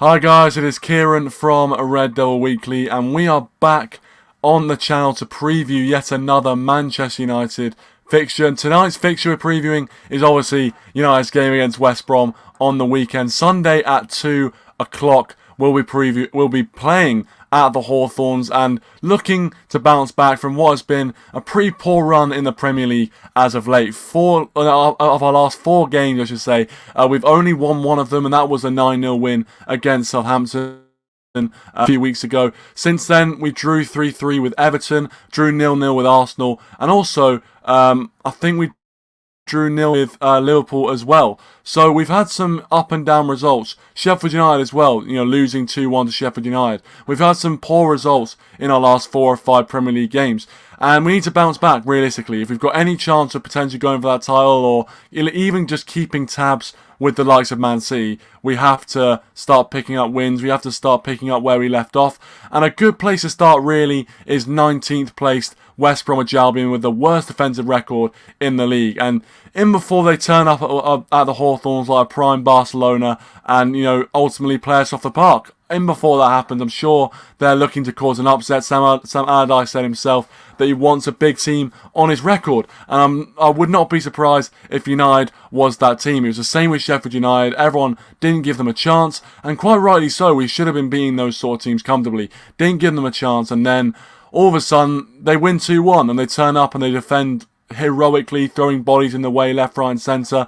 Hi guys, it is Kieran from Red Devil Weekly, and we are back on the channel to preview yet another Manchester United fixture. And tonight's fixture we're previewing is obviously United's game against West Brom on the weekend. Sunday at 2 o'clock we'll be playing at the Hawthornes and looking to bounce back from what has been a pretty poor run in the Premier League as of late. Four of our last 4 games, I should say, we've only won one of them, and that was a 9-0 win against Southampton a few weeks ago. Since then, we drew 3-3 with Everton, drew 0-0 with Arsenal, and also I think we drew 0 with Liverpool as well. So we've had some up and down results. Sheffield United as well, losing 2-1 to Sheffield United. We've had some poor results in our last 4 or 5 Premier League games. And we need to bounce back, realistically. If we've got any chance of potentially going for that title, or even just keeping tabs with the likes of Man City, we have to start picking up wins. We have to start picking up where we left off. And a good place to start, really, is 19th placed West Bromwich Albion with the worst defensive record in the league. And in before they turn up at the Hawthornes like a prime Barcelona and, ultimately play us off the park. In before that happens, I'm sure they're looking to cause an upset. Sam Allardyce said himself that he wants a big team on his record. And I would not be surprised if United was that team. It was the same with Sheffield United. Everyone didn't give them a chance. And quite rightly so. We should have been beating those sort of teams comfortably. Didn't give them a chance. And then all of a sudden, they win 2-1. And they turn up and they defend heroically, throwing bodies in the way, left, right and centre.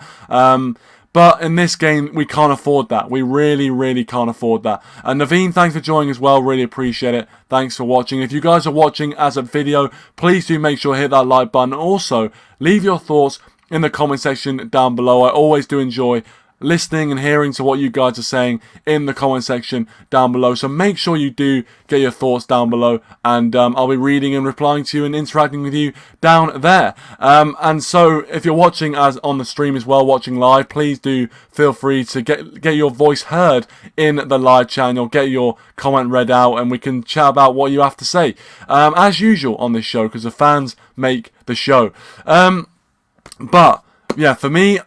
But in this game, we can't afford that. We really, really can't afford that. And Naveen, thanks for joining as well. Really appreciate it. Thanks for watching. If you guys are watching as a video, please do make sure to hit that like button. Also, leave your thoughts in the comment section down below. I always do enjoy listening and hearing to what you guys are saying in the comment section down below. So make sure you do get your thoughts down below, and I'll be reading and replying to you and interacting with you down there. And so if you're watching as on the stream as well, watching live, please do feel free to get your voice heard in the live channel, get your comment read out, and we can chat about what you have to say, as usual on this show, because the fans make the show. But yeah, for me,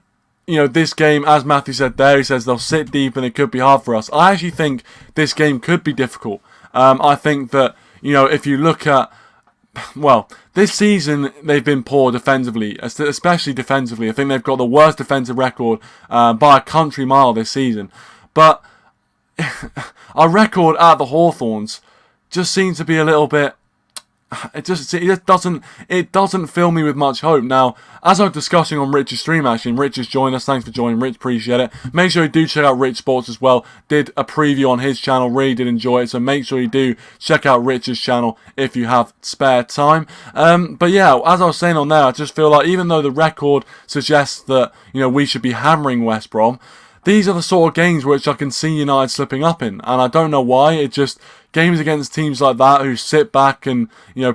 this game, as Matthew said there, he says they'll sit deep and it could be hard for us. I actually think this game could be difficult. I think that, if you look at, this season they've been poor defensively, especially defensively. I think they've got the worst defensive record by a country mile this season. But our record at the Hawthornes just seems to be a little bit... It doesn't fill me with much hope. Now, as I was discussing on Rich's stream, actually, and Rich has joined us. Thanks for joining, Rich. Appreciate it. Make sure you do check out Rich Sports as well. Did a preview on his channel. Really did enjoy it. So make sure you do check out Rich's channel if you have spare time. But yeah, as I was saying on there, I just feel like even though the record suggests that we should be hammering West Brom, these are the sort of games which I can see United slipping up in, and I don't know why. It just games against teams like that who sit back and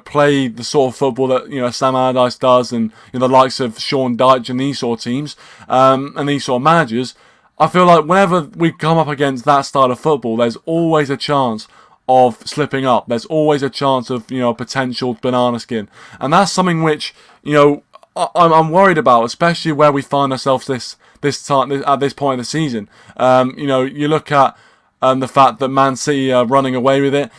play the sort of football that Sam Allardyce does, and the likes of Sean Dyche and these sort of teams and these sort of managers. I feel like whenever we come up against that style of football, there's always a chance of slipping up. There's always a chance of potential banana skin, and that's something which I'm worried about, especially where we find ourselves this time at this point of the season. You look at the fact that Man City are running away with it.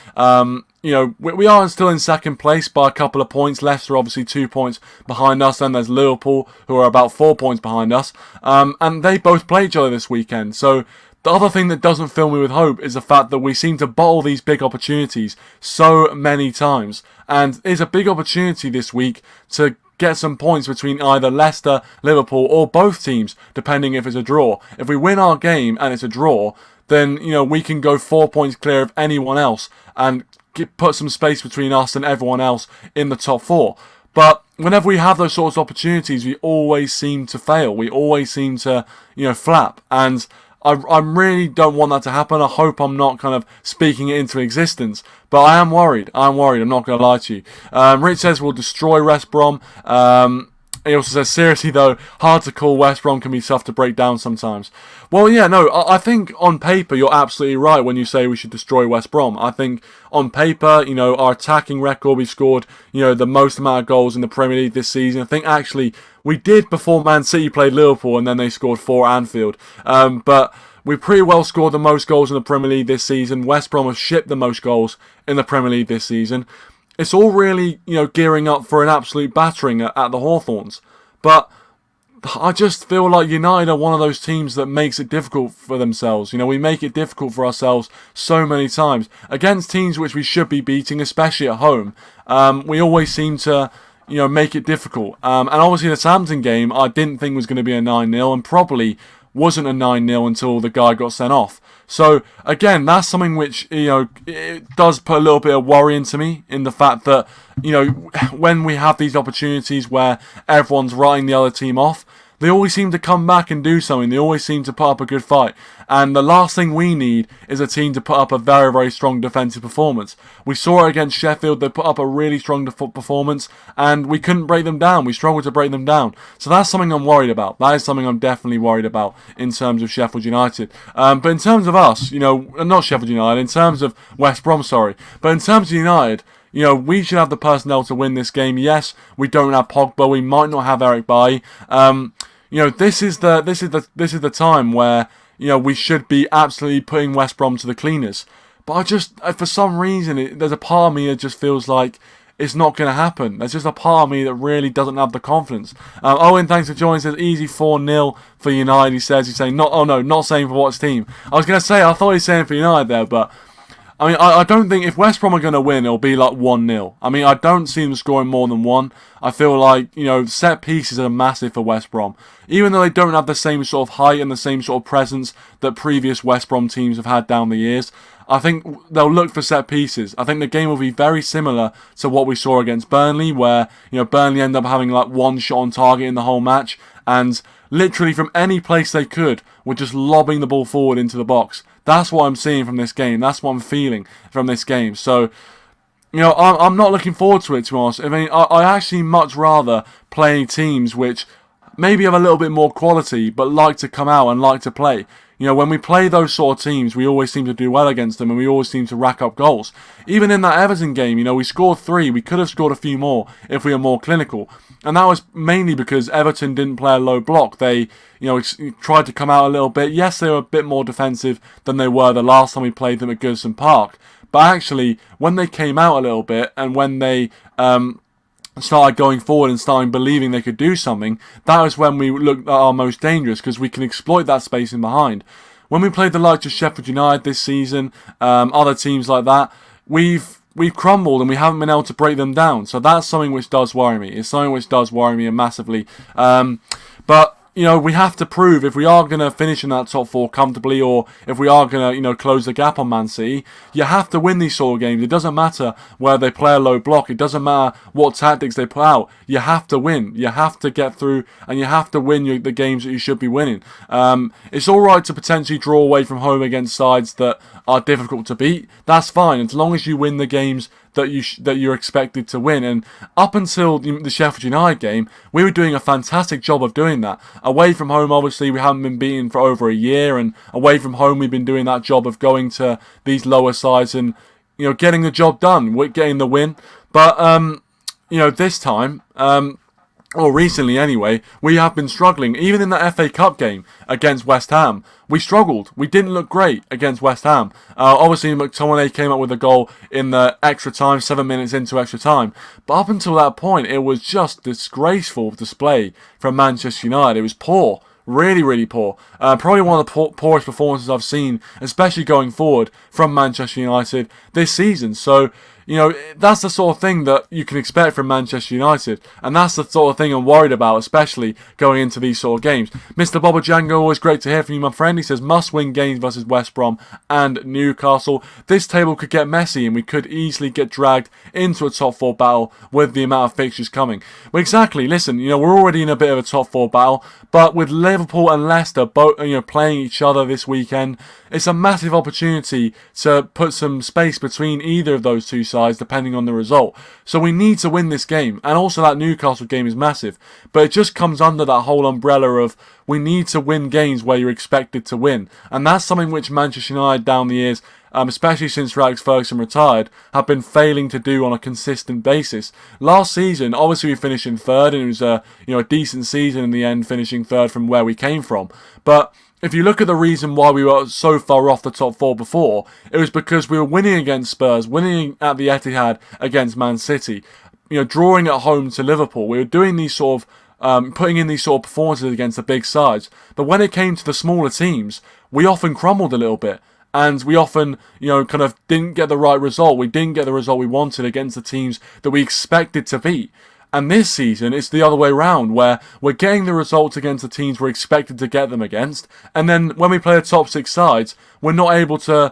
We are still in second place by a couple of points. Leicester obviously 2 points behind us. Then there's Liverpool, who are about 4 points behind us. And they both play each other this weekend. So the other thing that doesn't fill me with hope is the fact that we seem to bottle these big opportunities so many times. And it's a big opportunity this week to get some points between either Leicester, Liverpool, or both teams, depending if it's a draw. If we win our game and it's a draw, then we can go 4 points clear of anyone else and put some space between us and everyone else in the top 4. But whenever we have those sorts of opportunities, we always seem to fail. We always seem to flap, and I really don't want that to happen. I hope I'm not kind of speaking it into existence, but I am worried. I'm not going to lie to you. Rich says we'll destroy West Brom. He also says, seriously though, hard to call. West Brom can be tough to break down sometimes. Well, yeah, no, I think on paper you're absolutely right when you say we should destroy West Brom. I think on paper, our attacking record, we've scored, the most amount of goals in the Premier League this season. I think actually we did before Man City played Liverpool and then they scored 4 at Anfield. But We pretty well scored the most goals in the Premier League this season. West Brom have shipped the most goals in the Premier League this season. It's all really, gearing up for an absolute battering at the Hawthornes. But I just feel like United are one of those teams that makes it difficult for themselves. We make it difficult for ourselves so many times. Against teams which we should be beating, especially at home, we always seem to, make it difficult. And obviously the Southampton game, I didn't think was going to be a 9-0 and probably wasn't a 9-0 until the guy got sent off. So, again, that's something which, it does put a little bit of worry into me in the fact that, when we have these opportunities where everyone's writing the other team off, they always seem to come back and do something. They always seem to put up a good fight. And the last thing we need is a team to put up a very, very strong defensive performance. We saw it against Sheffield. They put up a really strong performance and we couldn't break them down. We struggled to break them down. So that's something I'm worried about. That is something I'm definitely worried about in terms of Sheffield United. But in terms of us, not Sheffield United, in terms of West Brom, sorry. But in terms of United, we should have the personnel to win this game. Yes, we don't have Pogba. We might not have Eric Bailly. This is the time where we should be absolutely putting West Brom to the cleaners. But for some reason, there's a part of me that just feels like it's not going to happen. There's just a part of me that really doesn't have the confidence. Owen, thanks for joining. Says easy 4-0 for United. He's saying not saying for what team. I was going to say I thought he's saying for United there, but. I don't think if West Brom are going to win, it'll be like 1-0. I don't see them scoring more than one. I feel like, set pieces are massive for West Brom. Even though they don't have the same sort of height and the same sort of presence that previous West Brom teams have had down the years, I think they'll look for set pieces. I think the game will be very similar to what we saw against Burnley, where, Burnley end up having like one shot on target in the whole match, and literally from any place they could, were just lobbing the ball forward into the box. That's what I'm seeing from this game. That's what I'm feeling from this game. So, I'm not looking forward to it, to be honest. I actually much rather play teams which maybe have a little bit more quality, but like to come out and like to play. When we play those sort of teams, we always seem to do well against them and we always seem to rack up goals. Even in that Everton game, we scored 3. We could have scored a few more if we were more clinical. And that was mainly because Everton didn't play a low block. They, tried to come out a little bit. Yes, they were a bit more defensive than they were the last time we played them at Goodison Park. But actually, when they came out a little bit and when they started going forward and starting believing they could do something, that was when we looked at our most dangerous because we can exploit that space in behind. When we played the likes of Sheffield United this season, other teams like that, we've crumbled and we haven't been able to break them down. So that's something which does worry me. It's something which does worry me massively. But we have to prove if we are going to finish in that top 4 comfortably, or if we are going to, close the gap on Man City, you have to win these sort of games. It doesn't matter where they play a low block. It doesn't matter what tactics they put out. You have to win. You have to get through, and you have to win the games that you should be winning. It's all right to potentially draw away from home against sides that are difficult to beat. That's fine, as long as you win the games that you're expected to win. And up until the Sheffield United game, we were doing a fantastic job of doing that. Away from home, obviously, we haven't been beaten for over a year, and away from home, we've been doing that job of going to these lower sides and getting the job done, getting the win. But this time, or recently anyway, we have been struggling. Even in the FA Cup game against West Ham, we struggled. We didn't look great against West Ham. Obviously, McTominay came up with a goal in the extra time, 7 minutes into extra time. But up until that point, it was just disgraceful display from Manchester United. It was poor. Really, really poor. Probably one of the poorest performances I've seen, especially going forward from Manchester United this season. So, that's the sort of thing that you can expect from Manchester United. And that's the sort of thing I'm worried about, especially going into these sort of games. Mr. Boba Django, always great to hear from you, my friend. He says, must-win games versus West Brom and Newcastle. This table could get messy and we could easily get dragged into a top 4 battle with the amount of fixtures coming. Well, exactly. Listen, we're already in a bit of a top 4 battle, but with Liverpool and Leicester both, playing each other this weekend, it's a massive opportunity to put some space between either of those two sides, depending on the result. So we need to win this game. And also that Newcastle game is massive. But it just comes under that whole umbrella of we need to win games where you're expected to win. And that's something which Manchester United down the years, especially since Alex Ferguson retired, have been failing to do on a consistent basis. Last season, obviously we finished in 3rd, and it was a decent season in the end, finishing 3rd from where we came from. But if you look at the reason why we were so far off the top 4 before, it was because we were winning against Spurs, winning at the Etihad against Man City, drawing at home to Liverpool. We were doing these sort of putting in these sort of performances against the big sides. But when it came to the smaller teams, we often crumbled a little bit. And we often, kind of didn't get the right result. We didn't get the result we wanted against the teams that we expected to beat. And this season, it's the other way around, where we're getting the results against the teams we're expected to get them against. And then when we play the top 6 sides, we're not able to,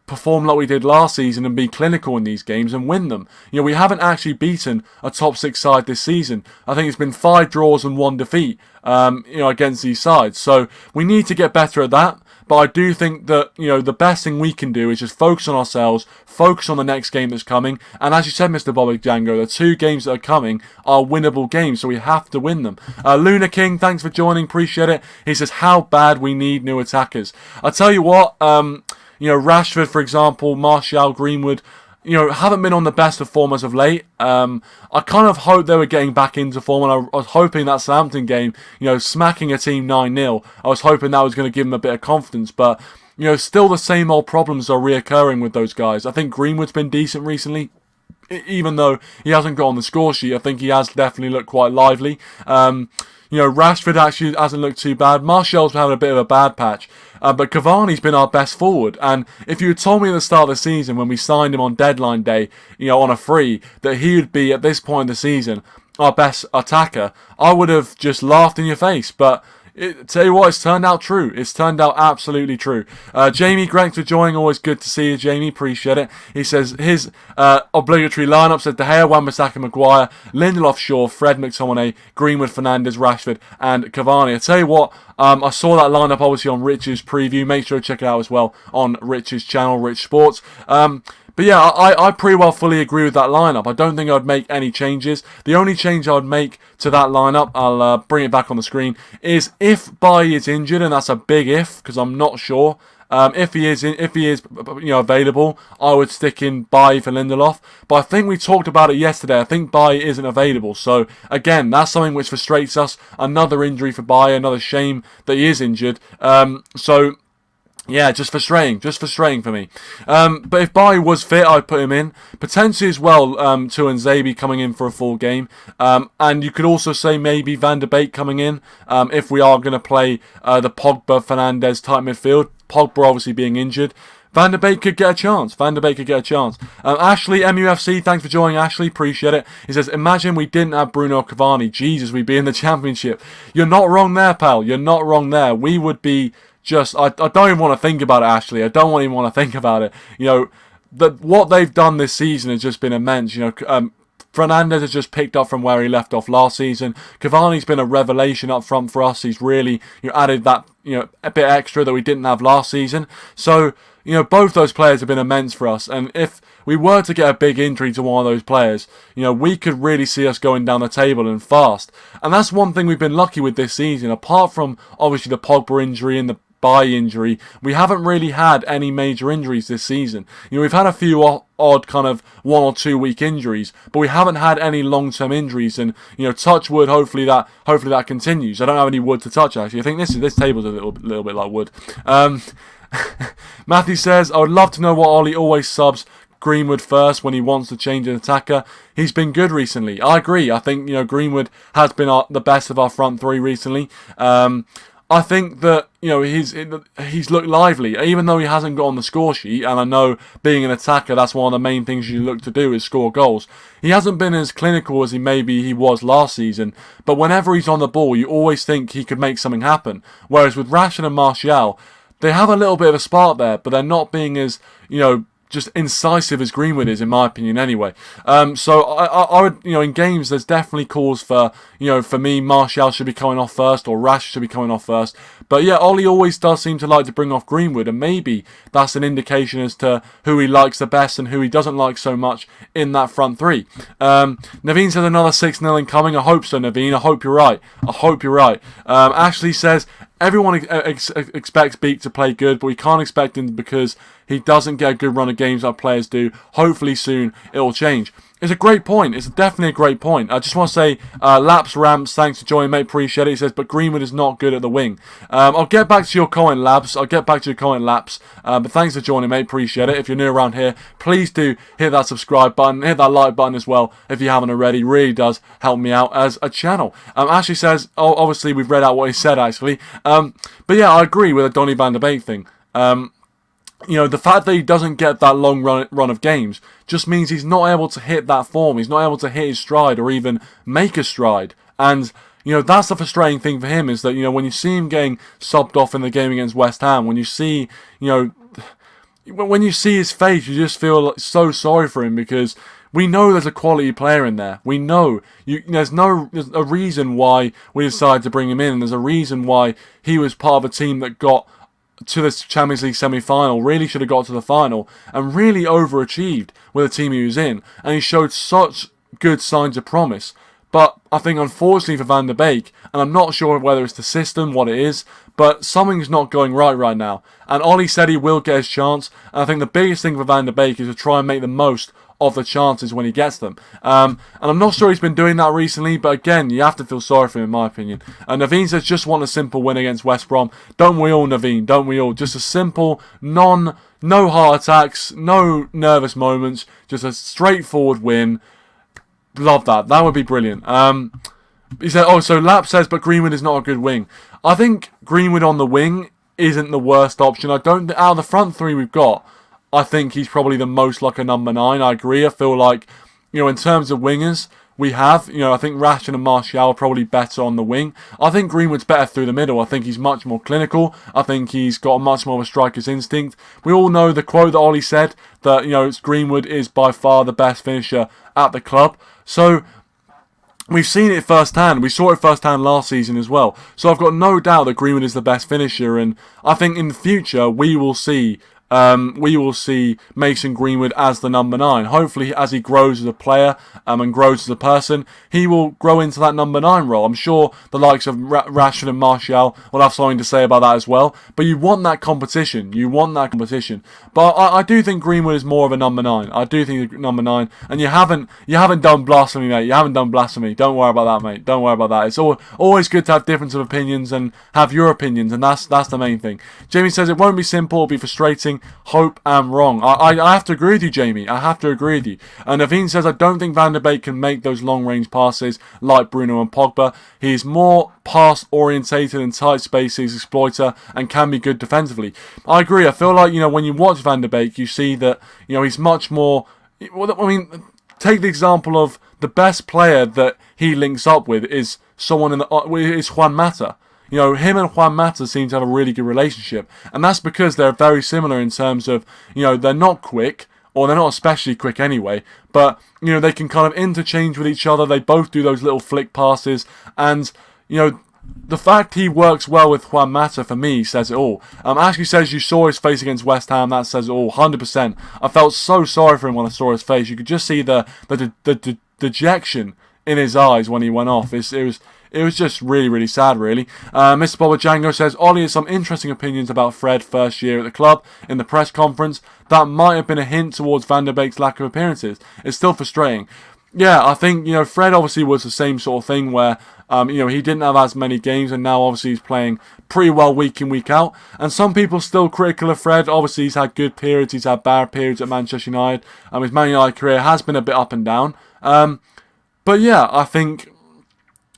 perform like we did last season and be clinical in these games and win them. We haven't actually beaten a top 6 side this season. I think it's been 5 draws and 1 defeat, against these sides. So we need to get better at that. But I do think that, the best thing we can do is just focus on ourselves, focus on the next game that's coming. And as you said, Mr. Bobby Django, the 2 games that are coming are winnable games, so we have to win them. Luna King, thanks for joining, appreciate it. He says, how bad we need new attackers. I tell you what, Rashford, for example, Martial, Greenwood, haven't been on the best of form as of late. I kind of hoped they were getting back into form, and I was hoping that Southampton game, smacking a team 9-0, I was hoping that was going to give them a bit of confidence, but, still the same old problems are reoccurring with those guys. I think Greenwood's been decent recently. Even though he hasn't got on the score sheet, I think he has definitely looked quite lively. Rashford actually hasn't looked too bad. Martial's having a bit of a bad patch. But Cavani's been our best forward. And if you had told me at the start of the season, when we signed him on deadline day, on a free, that he would be, at this point in the season, our best attacker, I would have just laughed in your face. But tell you what, it's turned out true. It's turned out absolutely true. Jamie, thanks for joining. Always good to see you, Jamie. Appreciate it. He says his obligatory lineup said De Gea, Wan-Bissaka, Maguire, Lindelof, Shaw, Fred, McTominay, Greenwood, Fernandes, Rashford, and Cavani. I tell you what, I saw that lineup obviously on Rich's preview. Make sure to check it out as well on Rich's channel, Rich Sports. But yeah, I pretty well fully agree with that lineup. I don't think I'd make any changes. The only change I'd make to that lineup, I'll bring it back on the screen, is if Bailly is injured, and that's a big if, because I'm not sure. If he is available, I would stick in Bailly for Lindelof. But I think we talked about it yesterday. I think Bailly isn't available. So again, that's something which frustrates us. Another injury for Bailly, another shame that he is injured. Yeah, just frustrating for me. But if Bailly was fit, I'd put him in. Potentially as well, Tu and Zabi coming in for a full game. And you could also say maybe Van de Beek coming in, if we are going to play the Pogba, Fernandes type midfield. Pogba obviously being injured. Van de Beek could get a chance. Ashley, MUFC, thanks for joining, Ashley. Appreciate it. He says, imagine we didn't have Bruno Cavani. Jesus, we'd be in the Championship. You're not wrong there, pal. You're not wrong there. We would be just... I don't even want to think about it, Ashley. I don't even want to think about it. What they've done this season has just been immense. Fernandes has just picked up from where he left off last season. Cavani's been a revelation up front for us. He's really added that a bit extra that we didn't have last season. So both those players have been immense for us. And if we were to get a big injury to one of those players, we could really see us going down the table and fast. And that's one thing we've been lucky with this season. Apart from obviously the Pogba injury and the Bailly injury, we haven't really had any major injuries this season. We've had a few odd kind of 1 or 2 week injuries, but we haven't had any long-term injuries. And touch wood, hopefully that continues. I don't have any wood to touch actually. I think this table's a little bit like wood. Matthew says, I would love to know what Ollie always subs Greenwood first when he wants to change an attacker. He's been good recently. I agree. I think Greenwood has been the best of our front three recently. I think that he's looked lively, even though he hasn't got on the score sheet. And I know being an attacker, that's one of the main things you look to do is score goals. He hasn't been as clinical as he was last season. But whenever he's on the ball, you always think he could make something happen. Whereas with Rashford and Martial, they have a little bit of a spark there, but they're not being as just incisive as Greenwood is, in my opinion, anyway. So I would, in games, there's definitely calls for, for me, Martial should be coming off first, or Rash should be coming off first. But yeah, Ollie always does seem to like to bring off Greenwood, and maybe that's an indication as to who he likes the best and who he doesn't like so much in that front three. Naveen says another 6-0 incoming. I hope so, Naveen. I hope you're right. Ashley says, everyone expects Beak to play good, but we can't expect him because he doesn't get a good run of games like players do. Hopefully soon it will change. It's a great point. It's definitely a great point. I just want to say, Laps Ramps, thanks for joining, mate. Appreciate it. He says, but Greenwood is not good at the wing. I'll get back to your comment, Labs. I'll get back to your comment, Laps. But thanks for joining, mate. Appreciate it. If you're new around here, please do hit that subscribe button, hit that like button as well if you haven't already. Really does help me out as a channel. Ashley says, oh, obviously we've read out what he said actually. But yeah, I agree with the Donny van de Beek thing. You know, the fact that he doesn't get that long run of games just means he's not able to hit that form. He's not able to hit his stride or even make a stride. And, you know, that's the frustrating thing for him is that, you know, when you see him getting subbed off in the game against West Ham, when you see, you know, when you see his face, you just feel so sorry for him because we know there's a quality player in there. We know. There's a reason why we decided to bring him in. And there's a reason why he was part of a team that got to the Champions League semi-final, really should have got to the final, and really overachieved with the team he was in. And he showed such good signs of promise. But I think, unfortunately for Van de Beek, and I'm not sure whether it's the system, what it is, but something's not going right now. And Ollie said he will get his chance. And I think the biggest thing for Van de Beek is to try and make the most of the chances when he gets them. And I'm not sure he's been doing that recently, but again, you have to feel sorry for him in my opinion. And Naveen says, just want a simple win against West Brom. Don't we all, Naveen? Don't we all? Just a simple, no heart attacks, no nervous moments, just a straightforward win. Love that. That would be brilliant. He said, oh, so Lap says, but Greenwood is not a good wing. I think Greenwood on the wing isn't the worst option. I don't, out of the front three we've got, I think he's probably the most like a number 9. I agree. I feel like, you know, in terms of wingers, we have, you know, I think Rashford and Martial are probably better on the wing. I think Greenwood's better through the middle. I think he's much more clinical. I think he's got much more of a striker's instinct. We all know the quote that Ollie said, that, you know, Greenwood is by far the best finisher at the club. So we've seen it firsthand. We saw it firsthand last season as well. So I've got no doubt that Greenwood is the best finisher. And I think in the future, we will see Mason Greenwood as the number 9. Hopefully, as he grows as a player and grows as a person, he will grow into that number 9 role. I'm sure the likes of Rashford and Martial will have something to say about that as well. But you want that competition. You want that competition. But I do think Greenwood is more of a number 9. I do think number 9. And you haven't done blasphemy, mate. You haven't done blasphemy. Don't worry about that, mate. Don't worry about that. It's always good to have difference of opinions and have your opinions, and that's the main thing. Jamie says it won't be simple. It'll be frustrating. Hope I'm wrong. I have to agree with you, Jamie. I have to agree with you. And Naveen says, I don't think Van de Beek can make those long-range passes like Bruno and Pogba. He's more pass-orientated and tight spaces, exploiter, and can be good defensively. I agree. I feel like, you know, when you watch Van de Beek, you see that, you know, he's much more... I mean, take the example of the best player that he links up with is someone is Juan Mata. You know, him and Juan Mata seem to have a really good relationship. And that's because they're very similar in terms of, you know, they're not quick, or they're not especially quick anyway, but, you know, they can kind of interchange with each other. They both do those little flick passes. And, you know, the fact he works well with Juan Mata, for me, says it all. Ashley says you saw his face against West Ham. That says it all, 100%. I felt so sorry for him when I saw his face. You could just see the dejection in his eyes when he went off. It was just really, really sad, really. Mr. Boba Django says, Ollie has some interesting opinions about Fred first year at the club in the press conference. That might have been a hint towards Van de Beek's lack of appearances. It's still frustrating. Yeah, I think, you know, Fred obviously was the same sort of thing where, you know, he didn't have as many games, and now obviously he's playing pretty well week in, week out. And some people are still critical of Fred. Obviously he's had good periods, he's had bad periods at Manchester United. His Man United career has been a bit up and down. But yeah, I think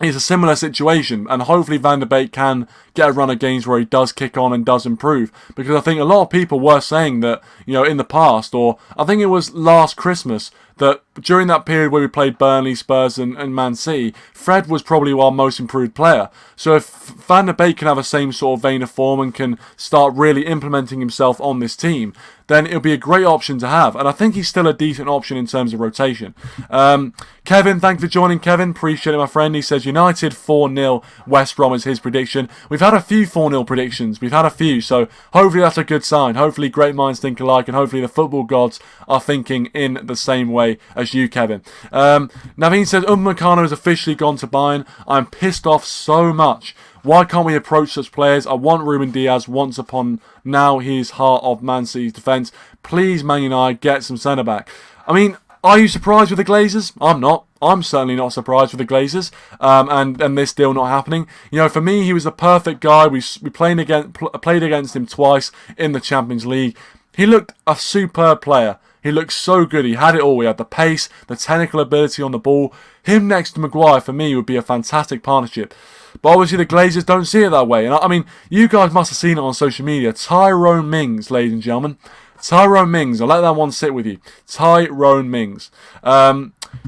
it's a similar situation, and hopefully Van de Beek can get a run of games where he does kick on and does improve, because I think a lot of people were saying that, you know, in the past, or I think it was last Christmas, that during that period where we played Burnley, Spurs and Man City, Fred was probably our most improved player. So if Van de Beek can have the same sort of vein of form and can start really implementing himself on this team, then it'll be a great option to have. And I think he's still a decent option in terms of rotation. Kevin, thank you for joining, Kevin. Appreciate it, my friend. He says United 4-0, West Brom is his prediction. We've had a few 4-0 predictions. We've had a few, so hopefully that's a good sign. Hopefully great minds think alike, and hopefully the football gods are thinking in the same way as you, Kevin. Naveen says, Upamecano has officially gone to Bayern. I'm pissed off so much. Why can't we approach such players? I want Ruben Diaz once upon now. He's heart of Man City's defence. Please, Man United, get some centre-back. I mean, Are you surprised with the Glazers? I'm not. I'm certainly not surprised with the Glazers, and this deal not happening. You know, for me, he was the perfect guy. We played against him twice in the Champions League. He looked a superb player. He looked so good. He had it all. He had the pace, the technical ability on the ball. Him next to Maguire, for me, would be a fantastic partnership. But obviously the Glazers don't see it that way. And I mean, you guys must have seen it on social media. Tyrone Mings, ladies and gentlemen. Tyrone Mings. I'll let that one sit with you. Tyrone Mings.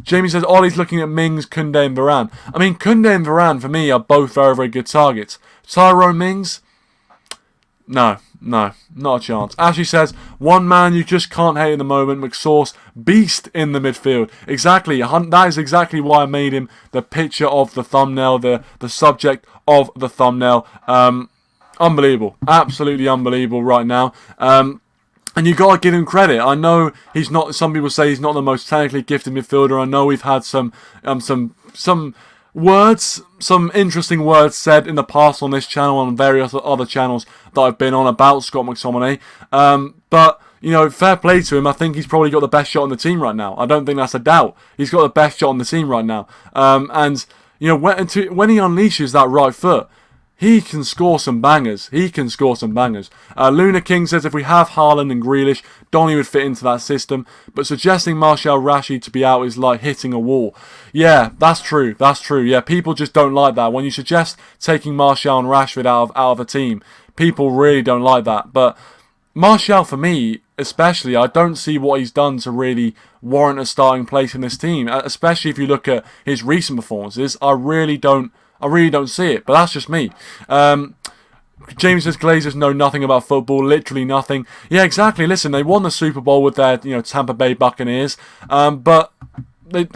Jamie says, Ollie's looking at Mings, Koundé and Varane. I mean, Koundé and Varane, for me, are both very, very good targets. Tyrone Mings? No, not a chance. Ashley says, one man you just can't hate in the moment, McSauce, beast in the midfield. Exactly, that is exactly why I made him the picture of the thumbnail, the subject of the thumbnail. Unbelievable, absolutely unbelievable right now. And you got to give him credit. I know he's not. Some people say he's not the most technically gifted midfielder. I know we've had some words, some interesting words said in the past on this channel and various other channels that I've been on about Scott McTominay. But you know, fair play to him. I think he's probably got the best shot on the team right now. I don't think that's a doubt. He's got the best shot on the team right now. And you know, when he unleashes that right foot, he can score some bangers. Luna King says if we have Haaland and Grealish, Donny would fit into that system. But suggesting Martial Rashid to be out is like hitting a wall. Yeah, that's true. Yeah, people just don't like that. When you suggest taking Martial and Rashford out of a team, people really don't like that. But Martial, for me, especially, I don't see what he's done to really warrant a starting place in this team. Especially if you look at his recent performances, I really don't see it, but that's just me. James says Glazers know nothing about football, literally nothing. Yeah, exactly. Listen, they won the Super Bowl with their, Tampa Bay Buccaneers, but they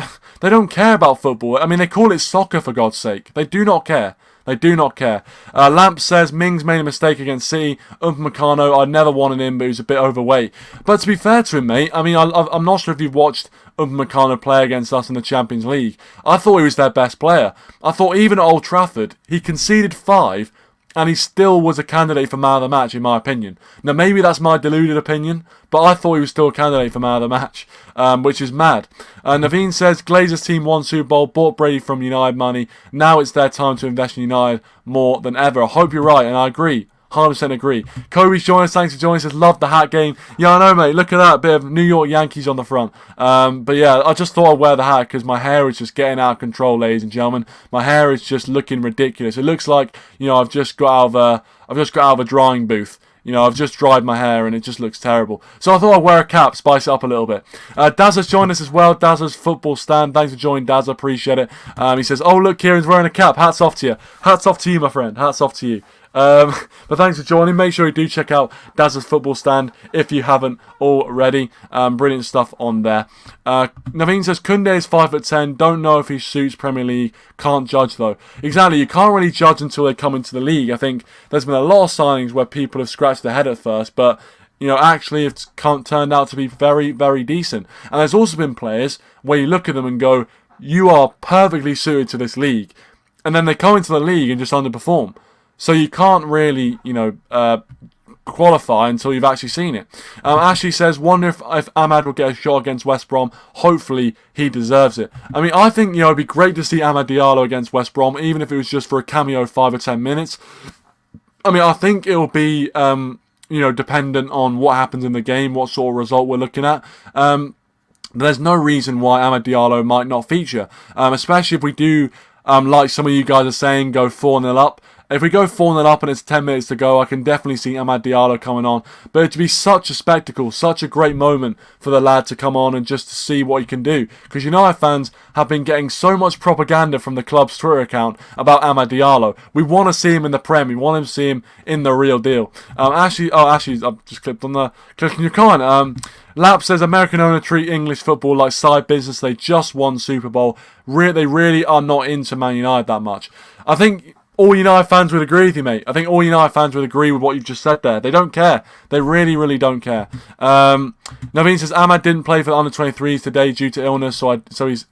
don't care about football. I mean, they call it soccer, for God's sake. They do not care. Lamp says Mings made a mistake against City. Upamecano, I never wanted him, but he was a bit overweight. But to be fair to him, mate, I mean, I'm not sure if you've watched Upamecano play against us in the Champions League. I thought he was their best player. I thought even at Old Trafford, he conceded 5, and he still was a candidate for man of the match, in my opinion. Now, maybe that's my deluded opinion, but I thought he was still a candidate for man of the match, which is mad. Naveen says, Glazers team won Super Bowl, bought Brady from United money. Now it's their time to invest in United more than ever. I hope you're right, and I agree. 100% agree. Kobe's joined us. Thanks for joining us. Says, love the hat game. Yeah, I know, mate. Look at that. Bit of New York Yankees on the front. But yeah, I just thought I'd wear the hat because my hair is just getting out of control, ladies and gentlemen. My hair is just looking ridiculous. It looks like, I've just got out of a drying booth. I've just dried my hair and it just looks terrible. So I thought I'd wear a cap, spice it up a little bit. Dazza's joined us as well. Dazza's football stand. Thanks for joining, Dazza. Appreciate it. He says, oh, look, Kieran's wearing a cap. Hats off to you. Hats off to you, my friend. Hats off to you. But thanks for joining. Make sure you do check out Dazza's football stand if you haven't already. Brilliant stuff on there. Naveen says Koundé is 5'10". Don't know if he suits Premier League. Can't judge though. Exactly, you can't really judge until they come into the league. I think there's been a lot of signings where people have scratched their head at first, but actually it's turned out to be very, very decent. And there's also been players where you look at them and go, you are perfectly suited to this league, and then they come into the league and just underperform. So you can't really, qualify until you've actually seen it. Ashley says, wonder if Ahmad will get a shot against West Brom. Hopefully he deserves it. I mean, I think, it'd be great to see Amad Diallo against West Brom, even if it was just for a cameo 5 or 10 minutes. I mean, I think it'll be, dependent on what happens in the game, what sort of result we're looking at. There's no reason why Amad Diallo might not feature, especially if we do, like some of you guys are saying, go 4-0 up. If we go 4-0 up and it's 10 minutes to go, I can definitely see Amad Diallo coming on. But it'd be such a spectacle, such a great moment for the lad to come on and just to see what he can do. Because United fans have been getting so much propaganda from the club's Twitter account about Amad Diallo. We want to see him in the Prem. We want to see him in the real deal. Ashley, I've just clicked on your comment. Lap says American owner treat English football like side business. They just won Super Bowl. They really are not into Man United that much. I think all United fans would agree with you, mate. I think all United fans would agree with what you've just said there. They don't care. They really, really don't care. Naveen says Ahmad didn't play for the under-23s today due to illness, so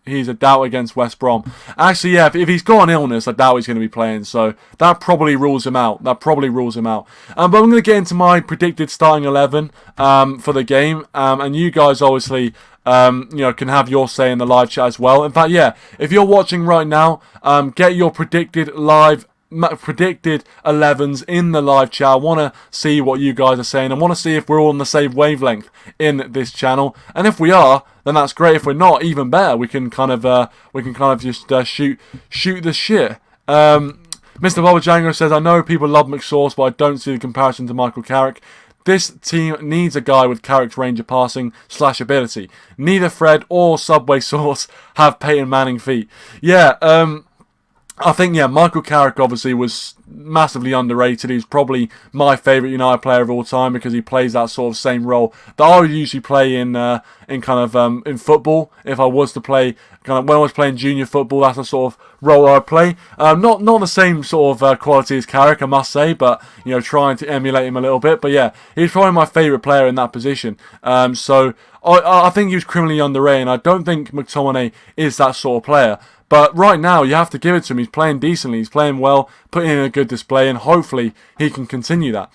he's a doubt against West Brom. Actually, yeah, if he's got an illness, I doubt he's going to be playing, so that probably rules him out. But I'm going to get into my predicted starting 11 for the game, and you guys obviously can have your say in the live chat as well. In fact, yeah, if you're watching right now, get your predicted 11s in the live chat. I want to see what you guys are saying. I want to see if we're all on the same wavelength in this channel, and if we are, then that's great. If we're not, even better. We can kind of just shoot the shit. Mr. Bobber Django says, I know people love McSauce, but I don't see the comparison to Michael Carrick. This team needs a guy with Carrick's range of passing / ability. Neither Fred or Subway Sauce have Peyton Manning feet. Yeah, I think, Michael Carrick obviously was massively underrated. He's probably my favourite United player of all time because he plays that sort of same role that I would usually play in football. If I was to play, when I was playing junior football, that's the sort of role I'd play. Not the same sort of quality as Carrick, I must say, but trying to emulate him a little bit. But yeah, he's probably my favourite player in that position. So I think he was criminally underrated, and I don't think McTominay is that sort of player. But right now, you have to give it to him. He's playing decently. He's playing well, putting in a good display, and hopefully he can continue that.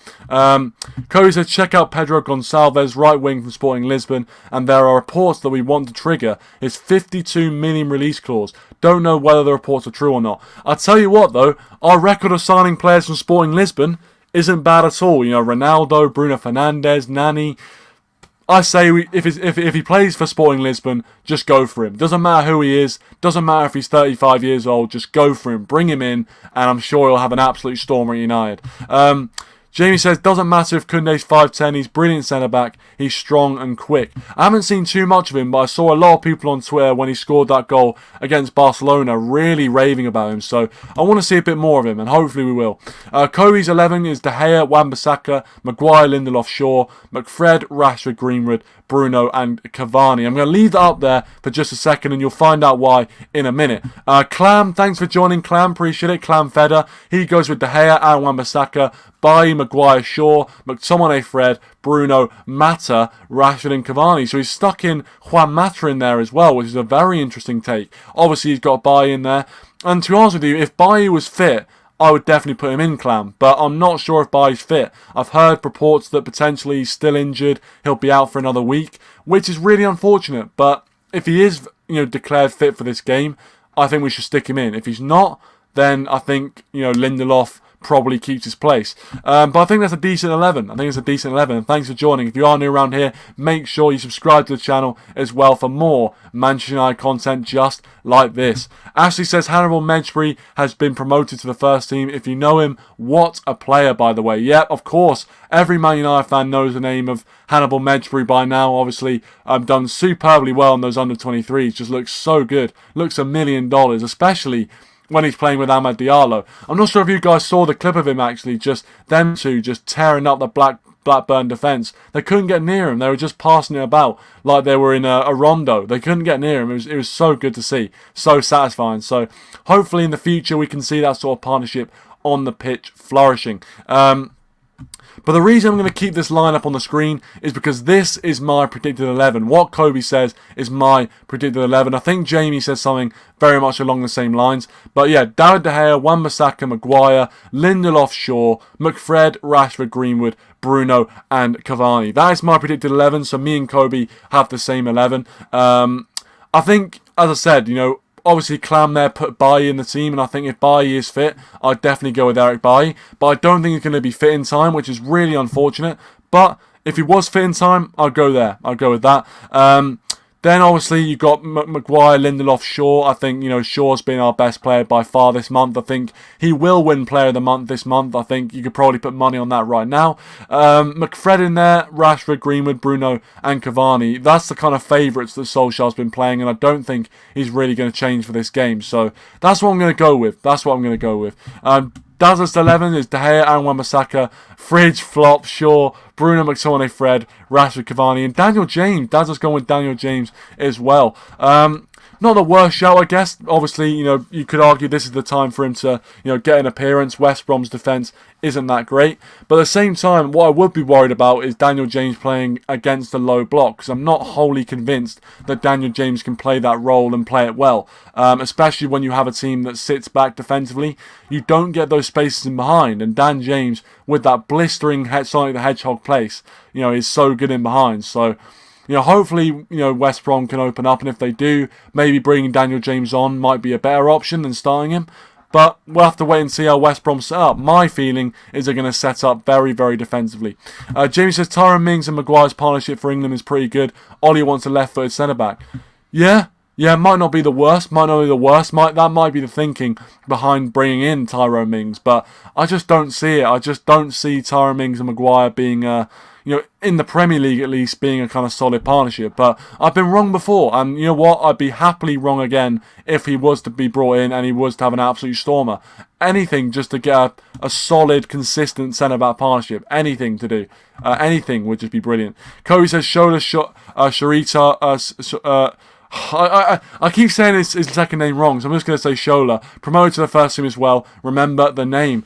Cody says, check out Pedro Gonçalves, right wing from Sporting Lisbon, and there are reports that we want to trigger his 52 million release clause. Don't know whether the reports are true or not. I'll tell you what, though, our record of signing players from Sporting Lisbon isn't bad at all. Ronaldo, Bruno Fernandes, Nani. I say if he plays for Sporting Lisbon, just go for him. Doesn't matter who he is. Doesn't matter if he's 35 years old. Just go for him. Bring him in, and I'm sure he'll have an absolute stormer at United. Jamie says, doesn't matter if Koundé's 5'10", he's brilliant centre-back, he's strong and quick. I haven't seen too much of him, but I saw a lot of people on Twitter when he scored that goal against Barcelona really raving about him, so I want to see a bit more of him, and hopefully we will. Kobe's 11 is De Gea, Wan-Bissaka, Maguire, Lindelof, Shaw, McFred, Rashford, Greenwood, Bruno and Cavani. I'm going to leave that up there for just a second and you'll find out why in a minute. Clam, thanks for joining, Clam. Appreciate it. Clam Feder. He goes with De Gea, and Wan-Bissaka, Bailly, Maguire, Shaw, McTominay, Fred, Bruno, Mata, Rashford and Cavani. So he's stuck in Juan Mata in there as well, which is a very interesting take. Obviously he's got Bailly in there. And to be honest with you, if Bailly was fit, I would definitely put him in, Clam, but I'm not sure if Bailly's fit. I've heard reports that potentially he's still injured, he'll be out for another week, which is really unfortunate, but if he is, declared fit for this game, I think we should stick him in. If he's not, then I think, Lindelof probably keeps his place. But I think that's a decent 11. I think it's a decent 11. And thanks for joining. If you are new around here, make sure you subscribe to the channel as well for more Manchester United content just like this. Ashley says Hannibal Mejbri has been promoted to the first team. If you know him, what a player, by the way. Yep, of course. Every Man United fan knows the name of Hannibal Mejbri by now. Obviously, done superbly well in those under-23s. Just looks so good. Looks $1 million, especially when he's playing with Amad Diallo. I'm not sure if you guys saw the clip of him actually, just them two just tearing up the Blackburn defence. They couldn't get near him. They were just passing it about like they were in a rondo. They couldn't get near him. It was so good to see. So satisfying. So hopefully in the future we can see that sort of partnership on the pitch flourishing. But the reason I'm going to keep this lineup on the screen is because this is my predicted 11. What Kobe says is my predicted 11. I think Jamie says something very much along the same lines. But yeah, David De Gea, Wan-Bissaka, Maguire, Lindelof, Shaw, McFred, Rashford, Greenwood, Bruno and Cavani. That is my predicted 11. So me and Kobe have the same 11. I think, as I said, obviously, Clam there put Bailly in the team, and I think if Bailly is fit, I'd definitely go with Eric Bailly. But I don't think he's going to be fit in time, which is really unfortunate. But if he was fit in time, I'll go there. I'll go with that. Then, obviously, you've got Maguire, Lindelof, Shaw. I think, Shaw's been our best player by far this month. I think he will win Player of the Month this month. I think you could probably put money on that right now. McFred in there, Rashford, Greenwood, Bruno, and Cavani. That's the kind of favourites that Solskjaer's been playing, and I don't think he's really going to change for this game. So that's what I'm going to go with. Daz's 11 is De Gea and Wan-Bissaka, Fridge, Flop, Shaw, Bruno, McTominay, Fred, Rashford, Cavani, and Daniel James. Daz has gone with Daniel James as well. Not the worst shout, I guess. Obviously, you could argue this is the time for him to, get an appearance. West Brom's defence isn't that great. But at the same time, what I would be worried about is Daniel James playing against a low block, because I'm not wholly convinced that Daniel James can play that role and play it well. Especially when you have a team that sits back defensively. You don't get those spaces in behind. And Dan James, with that blistering Sonic the Hedgehog pace, is so good in behind. So hopefully, West Brom can open up, and if they do, maybe bringing Daniel James on might be a better option than starting him. But we'll have to wait and see how West Brom set up. My feeling is they're going to set up very, very defensively. Jamie says Tyrone Mings and Maguire's partnership for England is pretty good. Ollie wants a left-footed centre-back. Yeah, might not be the worst. That might be the thinking behind bringing in Tyrone Mings. But I just don't see it. I just don't see Tyrone Mings and Maguire being in the Premier League at least, being a kind of solid partnership. But I've been wrong before, and you know what? I'd be happily wrong again if he was to be brought in and he was to have an absolute stormer. Anything just to get a solid, consistent centre-back partnership. Anything to do. Anything would just be brilliant. Cody says Shola Sharita... I keep saying his second name wrong, so I'm just going to say Shola. Promoted to the first team as well. Remember the name.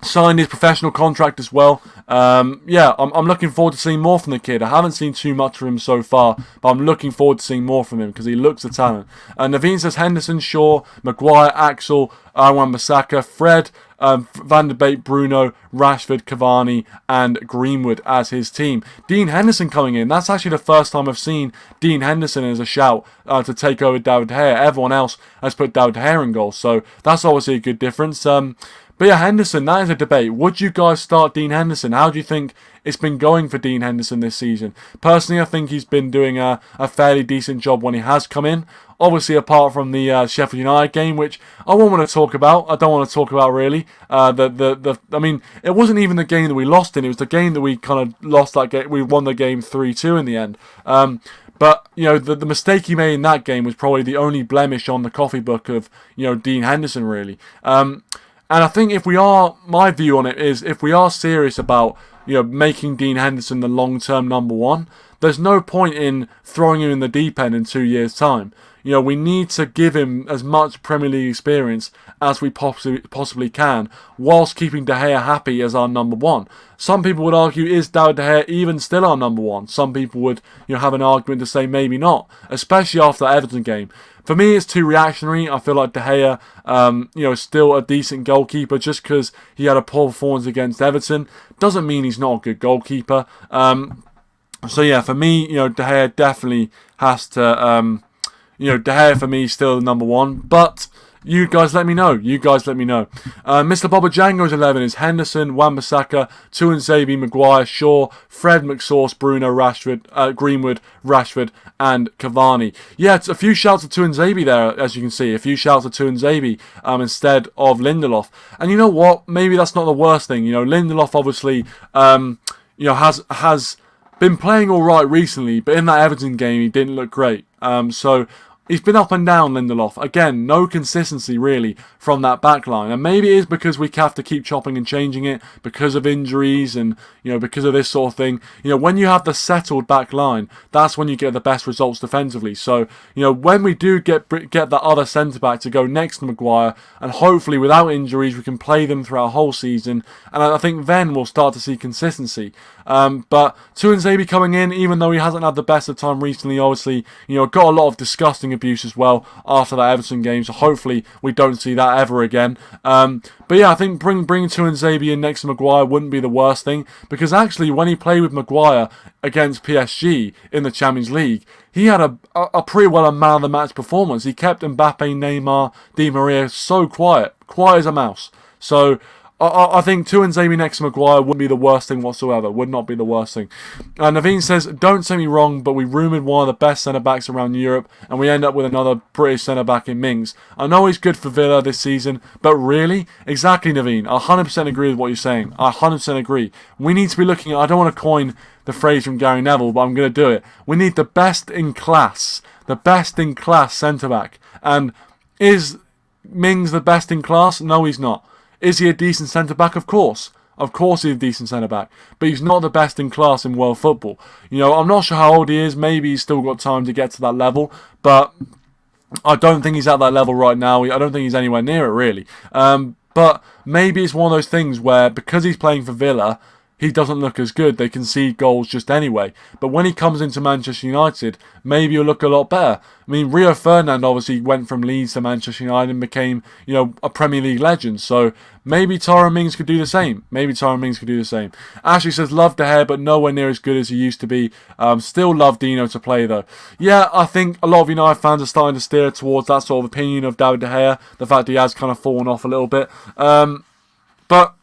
Signed his professional contract as well. I'm looking forward to seeing more from the kid. I haven't seen too much from him so far, but I'm looking forward to seeing more from him because he looks a talent. Naveen says Henderson, Shaw, Maguire, Axel, Wan-Bissaka, Fred, Van der Beek, Bruno, Rashford, Cavani and Greenwood as his team. Dean Henderson coming in. That's actually the first time I've seen Dean Henderson as a shout to take over David De Gea. Everyone else has put David De Gea in goal, so that's obviously a good difference. But yeah, Henderson, that is a debate. Would you guys start Dean Henderson? How do you think it's been going for Dean Henderson this season? Personally, I think he's been doing a fairly decent job when he has come in. Obviously, apart from the Sheffield United game, which I won't want to talk about. I don't want to talk about really. I mean, it wasn't even the game that we lost in. It was the game that we kind of lost that game. We won the game 3-2 in the end. But, the mistake he made in that game was probably the only blemish on the coffee book of, Dean Henderson, really. And I think my view on it is, if we are serious about, making Dean Henderson the long-term number one, there's no point in throwing him in the deep end in 2 years' time. We need to give him as much Premier League experience as we possibly can, whilst keeping De Gea happy as our number one. Some people would argue, is David De Gea even still our number one? Some people would have an argument to say maybe not, especially after the Everton game. For me, it's too reactionary. I feel like De Gea, is still a decent goalkeeper. Just because he had a poor performance against Everton doesn't mean he's not a good goalkeeper. So yeah, for me, De Gea definitely has to... De Gea for me is still the number one, but you guys let me know. Mr. Bobba Django's 11 is Henderson, Wan-Bissaka, Tuanzebe, Maguire, Shaw, Fred, McSauce, Bruno, Rashford, Greenwood, Rashford, and Cavani. Yeah, it's a few shouts to Tuanzebe there, as you can see. A few shouts to Tuanzebe instead of Lindelof. And you know what? Maybe that's not the worst thing. Lindelof obviously, has been playing all right recently, but in that Everton game he didn't look great. So he's been up and down, Lindelof. Again, no consistency really from that back line. And maybe it is because we have to keep chopping and changing it because of injuries and, because of this sort of thing. When you have the settled back line, that's when you get the best results defensively. So, when we do get the other centre-back to go next to Maguire, and hopefully without injuries we can play them throughout a whole season, and I think then we'll start to see consistency. But Tuanzebe coming in, even though he hasn't had the best of time recently, obviously, got a lot of disgusting abuse as well after that Everton game, so hopefully we don't see that ever again. But yeah, I think bringing Tuanzebe in next to Maguire wouldn't be the worst thing, because actually when he played with Maguire against PSG in the Champions League, he had a pretty well a man of the match performance. He kept Mbappe, Neymar, Di Maria so quiet as a mouse. So I think Tuanzebe next to Maguire wouldn't be the worst thing whatsoever. Would not be the worst thing. Naveen says, don't say me wrong, but we rumoured one of the best centre-backs around Europe, and we end up with another British centre-back in Mings. I know he's good for Villa this season, but really? Exactly, Naveen. I 100% agree with what you're saying. I 100% agree. We need to be looking at... I don't want to coin the phrase from Gary Neville, but I'm going to do it. We need the best in class. The best in class centre-back. And is Mings the best in class? No, he's not. Is he a decent centre-back? Of course. Of course he's a decent centre-back. But he's not the best in class in world football. I'm not sure how old he is. Maybe he's still got time to get to that level. But I don't think he's at that level right now. I don't think he's anywhere near it, really. But maybe it's one of those things where, because he's playing for Villa, he doesn't look as good. They concede goals just anyway. But when he comes into Manchester United, maybe he'll look a lot better. I mean, Rio Ferdinand obviously went from Leeds to Manchester United and became, a Premier League legend. So maybe Tyrone Mings could do the same. Ashley says, love De Gea, but nowhere near as good as he used to be. Still love Dino to play, though. Yeah, I think a lot of United fans are starting to steer towards that sort of opinion of David De Gea. The fact he has kind of fallen off a little bit. But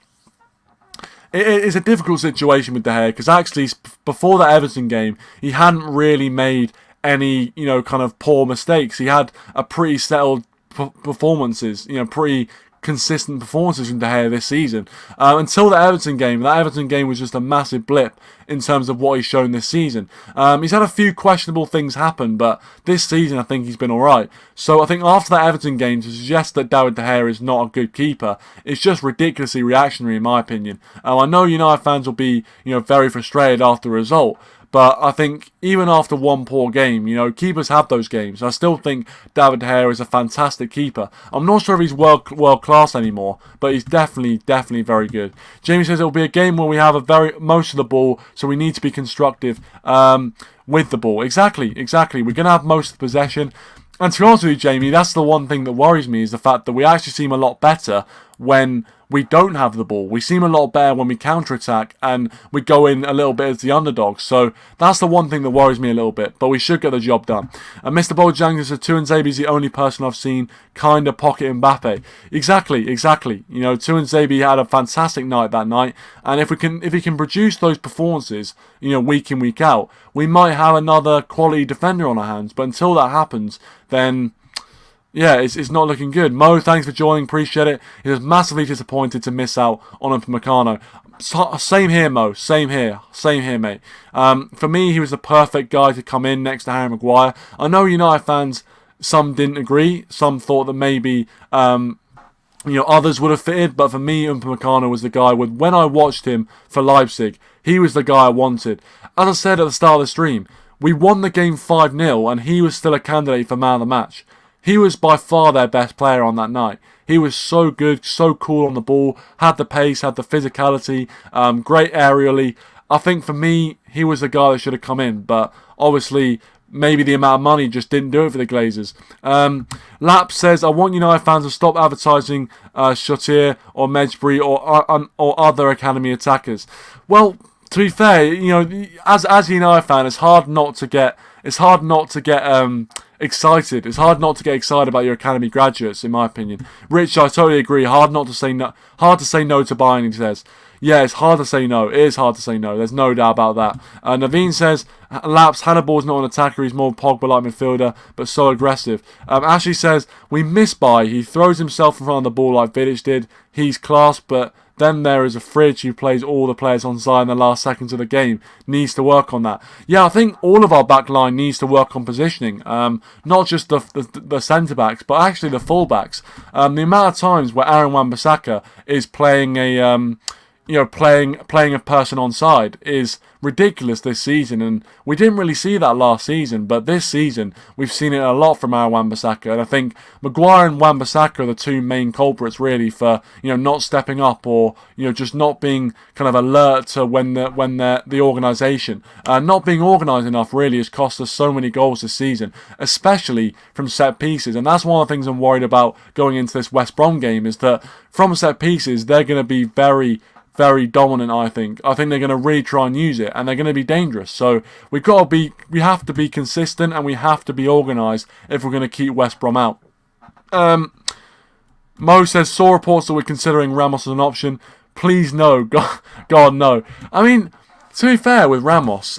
it's a difficult situation with De Gea, because actually before that Everton game, he hadn't really made any, kind of poor mistakes. He had a pretty settled performances, pretty consistent performances from De Gea this season. Until the Everton game. That Everton game was just a massive blip in terms of what he's shown this season. He's had a few questionable things happen, but this season I think he's been alright. So I think after that Everton game, to suggest that David De Gea is not a good keeper, it's just ridiculously reactionary in my opinion. I know United fans will be, very frustrated after the result, but I think even after one poor game, keepers have those games. I still think David De Gea is a fantastic keeper. I'm not sure if he's world class anymore, but he's definitely very good. Jamie says it will be a game where we have most of the ball, so we need to be constructive with the ball. Exactly. We're going to have most of the possession. And to be honest with you, Jamie, that's the one thing that worries me, is the fact that we actually seem a lot better when we don't have the ball. We seem a lot better when we counter-attack and we go in a little bit as the underdog. So that's the one thing that worries me a little bit. But we should get the job done. And Mr. Bojang says Tuanzebe is the only person I've seen kind of pocket Mbappe. Exactly. Tuanzebe had a fantastic night that night. And if he can produce those performances, week in, week out, we might have another quality defender on our hands. But until that happens, then yeah, it's not looking good. Mo, thanks for joining. Appreciate it. He was massively disappointed to miss out on Upamecano. Same here, Mo. Same here, mate. For me, he was the perfect guy to come in next to Harry Maguire. I know United fans, some didn't agree. Some thought that maybe others would have fitted. But for me, Upamecano was the guy. When I watched him for Leipzig, he was the guy I wanted. As I said at the start of the stream, we won the game 5-0, and he was still a candidate for man of the match. He was by far their best player on that night. He was so good, so cool on the ball, had the pace, had the physicality, great aerially. I think for me, he was the guy that should have come in, but obviously maybe the amount of money just didn't do it for the Glazers. Lap says, I want United fans to stop advertising Shotier or Medjbury or other academy attackers. Well, to be fair, as a United fan, it's hard not to get excited. It's hard not to get excited about your academy graduates, in my opinion. Rich, I totally agree. Hard to say no to buying, he says. Yeah, it's hard to say no. It is hard to say no. There's no doubt about that. Naveen says, Laps, Hannibal's not an attacker. He's more Pogba-like midfielder, but so aggressive. Ashley says, we miss by. He throws himself in front of the ball like Bilic did. He's class, but then there is a Fridge who plays all the players on side in the last seconds of the game. Needs to work on that. Yeah, I think all of our back line needs to work on positioning. Not just the centre-backs, but actually the full-backs. The amount of times where Aaron Wan-Bissaka is playing playing a person on side is ridiculous this season, and we didn't really see that last season, but this season we've seen it a lot from our Wan-Bissaka, and I think Maguire and Wan-Bissaka are the two main culprits really for not stepping up or just not being kind of alert to when the organisation not being organised enough really has cost us so many goals this season, especially from set pieces. And that's one of the things I'm worried about going into this West Brom game, is that from set pieces they're going to be very dominant. I think they're going to really try and use it, and they're going to be dangerous. So we have to be consistent, and we have to be organised if we're going to keep West Brom out. Mo says, saw reports that we're considering Ramos as an option. Please no, God no. I mean, to be fair with Ramos,